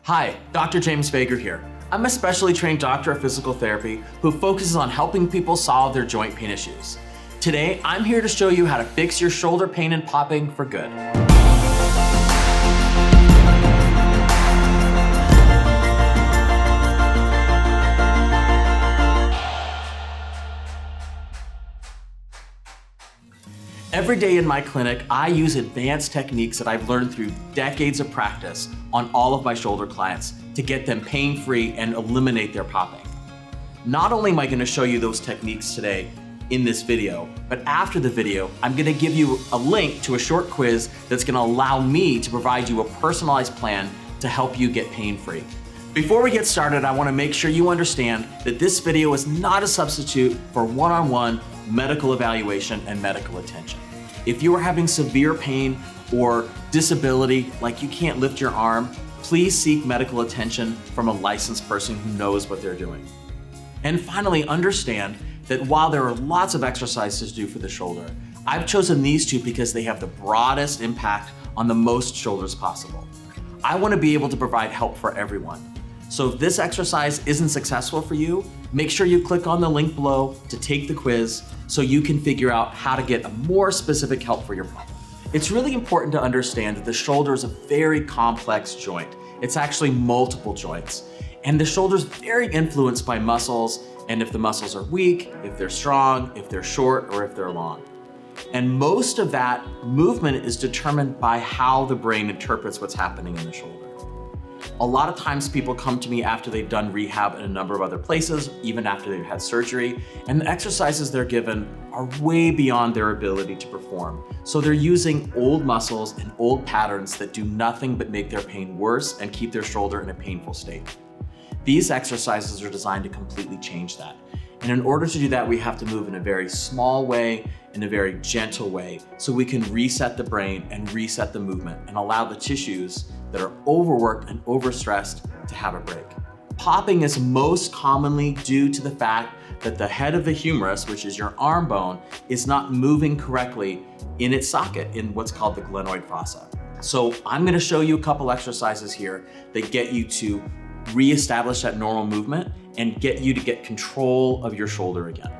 Hi, Dr. James Vegher here. I'm a specially trained doctor of physical therapy who focuses on helping people solve their joint pain issues. Today, I'm here to show you how to fix your shoulder pain and popping for good. Every day in my clinic, I use advanced techniques that I've learned through decades of practice on all of my shoulder clients to get them pain-free and eliminate their popping. Not only am I going to show you those techniques today in this video, but after the video, I'm going to give you a link to a short quiz that's going to allow me to provide you a personalized plan to help you get pain-free. Before we get started, I want to make sure you understand that this video is not a substitute for one-on-one medical evaluation and medical attention. If you are having severe pain or disability, like you can't lift your arm, please seek medical attention from a licensed person who knows what they're doing. And finally, understand that while there are lots of exercises to do for the shoulder, I've chosen these two because they have the broadest impact on the most shoulders possible. I want to be able to provide help for everyone. So if this exercise isn't successful for you, make sure you click on the link below to take the quiz so you can figure out how to get a more specific help for your problem. It's really important to understand that the shoulder is a very complex joint. It's actually multiple joints. And the shoulder is very influenced by muscles, and if the muscles are weak, if they're strong, if they're short, or if they're long. And most of that movement is determined by how the brain interprets what's happening in the shoulder. A lot of times people come to me after they've done rehab in a number of other places, even after they've had surgery, and the exercises they're given are way beyond their ability to perform. So they're using old muscles and old patterns that do nothing but make their pain worse and keep their shoulder in a painful state. These exercises are designed to completely change that. And in order to do that, we have to move in a very small way, in a very gentle way, so we can reset the brain and reset the movement and allow the tissues that are overworked and overstressed to have a break. Popping is most commonly due to the fact that the head of the humerus, which is your arm bone, is not moving correctly in its socket in what's called the glenoid fossa. So I'm going to show you a couple exercises here that get you to reestablish that normal movement and get you to get control of your shoulder again.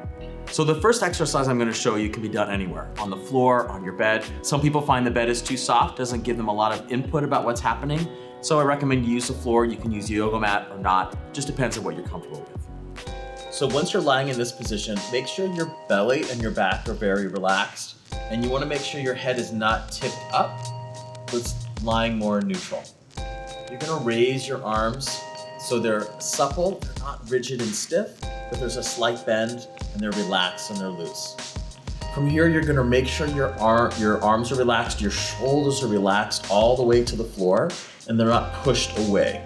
So the first exercise I'm going to show you can be done anywhere, on the floor, on your bed. Some people find the bed is too soft, doesn't give them a lot of input about what's happening. So I recommend you use the floor. You can use a yoga mat or not, just depends on what you're comfortable with. So once you're lying in this position, make sure your belly and your back are very relaxed. And you want to make sure your head is not tipped up, but it's lying more neutral. You're going to raise your arms so they're supple, they're not rigid and stiff, but there's a slight bend and they're relaxed and they're loose. From here, you're gonna make sure your arms are relaxed, your shoulders are relaxed all the way to the floor, and they're not pushed away.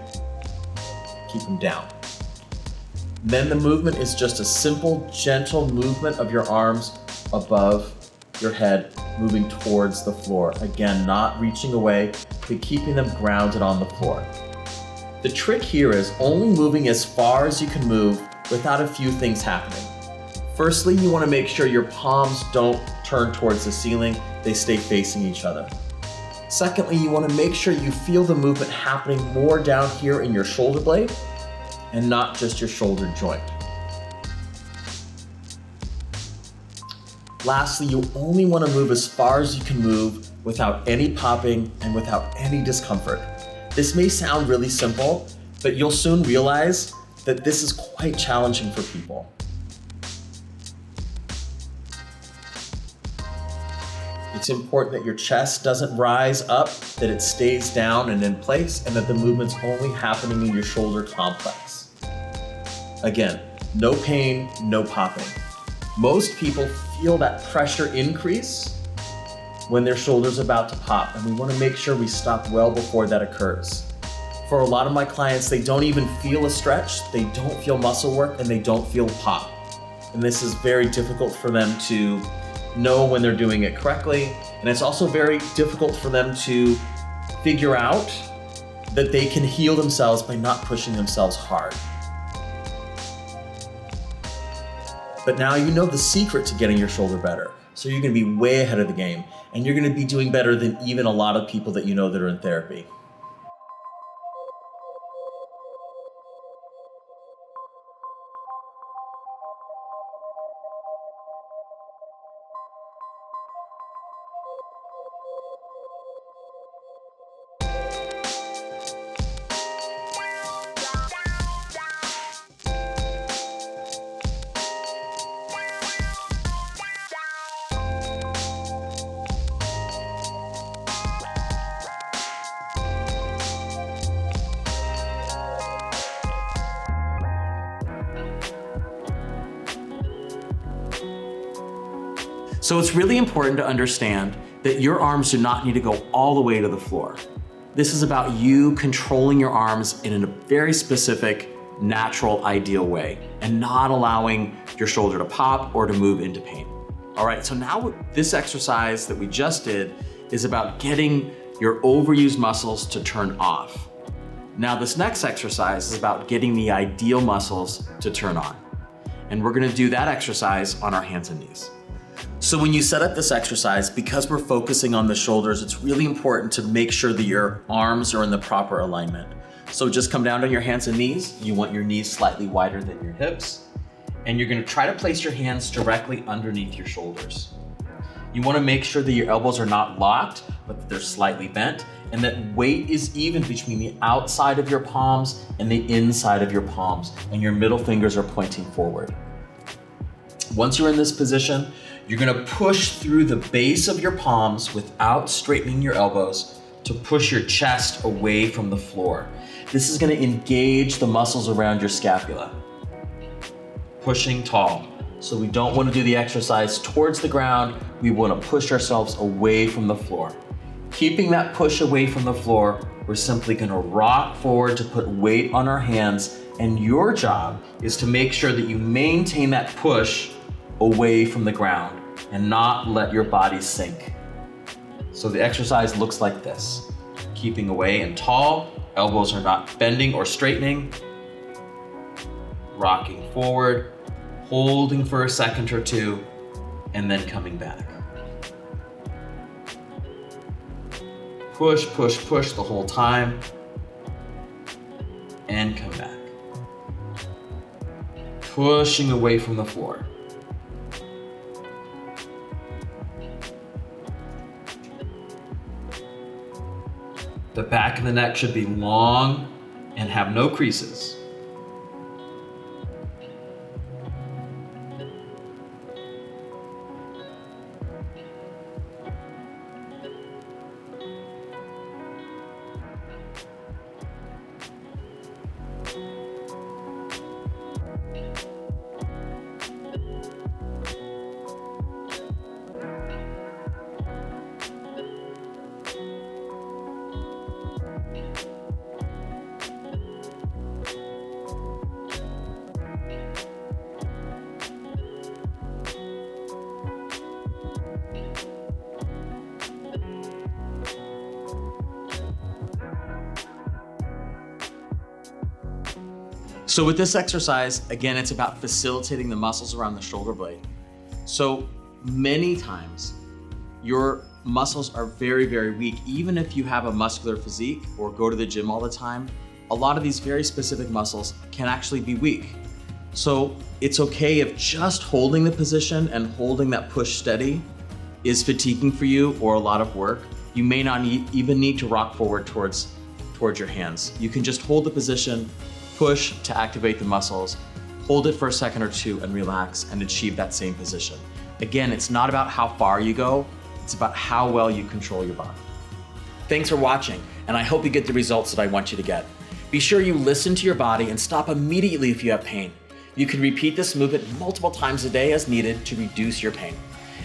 Keep them down. Then the movement is just a simple, gentle movement of your arms above your head, moving towards the floor. Again, not reaching away, but keeping them grounded on the floor. The trick here is only moving as far as you can move without a few things happening. Firstly, you want to make sure your palms don't turn towards the ceiling, they stay facing each other. Secondly, you want to make sure you feel the movement happening more down here in your shoulder blade and not just your shoulder joint. Lastly, you only want to move as far as you can move without any popping and without any discomfort. This may sound really simple, but you'll soon realize that this is quite challenging for people. It's important that your chest doesn't rise up, that it stays down and in place, and that the movement's only happening in your shoulder complex. Again, no pain, no popping. Most people feel that pressure increase when their shoulder's about to pop, and we want to make sure we stop well before that occurs. For a lot of my clients, they don't even feel a stretch, they don't feel muscle work, and they don't feel pop. And this is very difficult for them to know when they're doing it correctly, and it's also very difficult for them to figure out that they can heal themselves by not pushing themselves hard. But now you know the secret to getting your shoulder better. So you're gonna be way ahead of the game, and you're gonna be doing better than even a lot of people that you know that are in therapy. So it's really important to understand that your arms do not need to go all the way to the floor. This is about you controlling your arms in a very specific, natural, ideal way and not allowing your shoulder to pop or to move into pain. All right, so now this exercise that we just did is about getting your overused muscles to turn off. Now this next exercise is about getting the ideal muscles to turn on. And we're gonna do that exercise on our hands and knees. So when you set up this exercise, because we're focusing on the shoulders, it's really important to make sure that your arms are in the proper alignment. So just come down on your hands and knees. You want your knees slightly wider than your hips. And you're gonna try to place your hands directly underneath your shoulders. You wanna make sure that your elbows are not locked, but that they're slightly bent, and that weight is even between the outside of your palms and the inside of your palms, and your middle fingers are pointing forward. Once you're in this position, you're gonna push through the base of your palms without straightening your elbows to push your chest away from the floor. This is gonna engage the muscles around your scapula. Pushing tall. So we don't wanna do the exercise towards the ground, we wanna push ourselves away from the floor. Keeping that push away from the floor, we're simply gonna rock forward to put weight on our hands, and your job is to make sure that you maintain that push away from the ground and not let your body sink. So the exercise looks like this. Keeping away and tall, elbows are not bending or straightening. Rocking forward, holding for a second or two, and then coming back. Push, push, push the whole time, and come back. Pushing away from the floor. The back of the neck should be long and have no creases. So with this exercise, again, it's about facilitating the muscles around the shoulder blade. So many times, your muscles are very, very weak. Even if you have a muscular physique or go to the gym all the time, a lot of these very specific muscles can actually be weak. So it's okay if just holding the position and holding that push steady is fatiguing for you or a lot of work. You may not even need to rock forward towards your hands. You can just hold the position, push to activate the muscles, hold it for a second or two and relax and achieve that same position. Again, it's not about how far you go, it's about how well you control your body. Thanks for watching, and I hope you get the results that I want you to get. Be sure you listen to your body and stop immediately if you have pain. You can repeat this movement multiple times a day as needed to reduce your pain.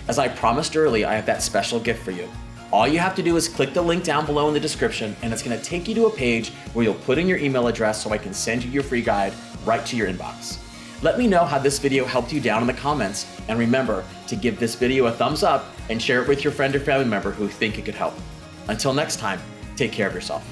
As I promised early, I have that special gift for you. All you have to do is click the link down below in the description, and it's gonna take you to a page where you'll put in your email address so I can send you your free guide right to your inbox. Let me know how this video helped you down in the comments, and remember to give this video a thumbs up and share it with your friend or family member who think it could help. Until next time, take care of yourself.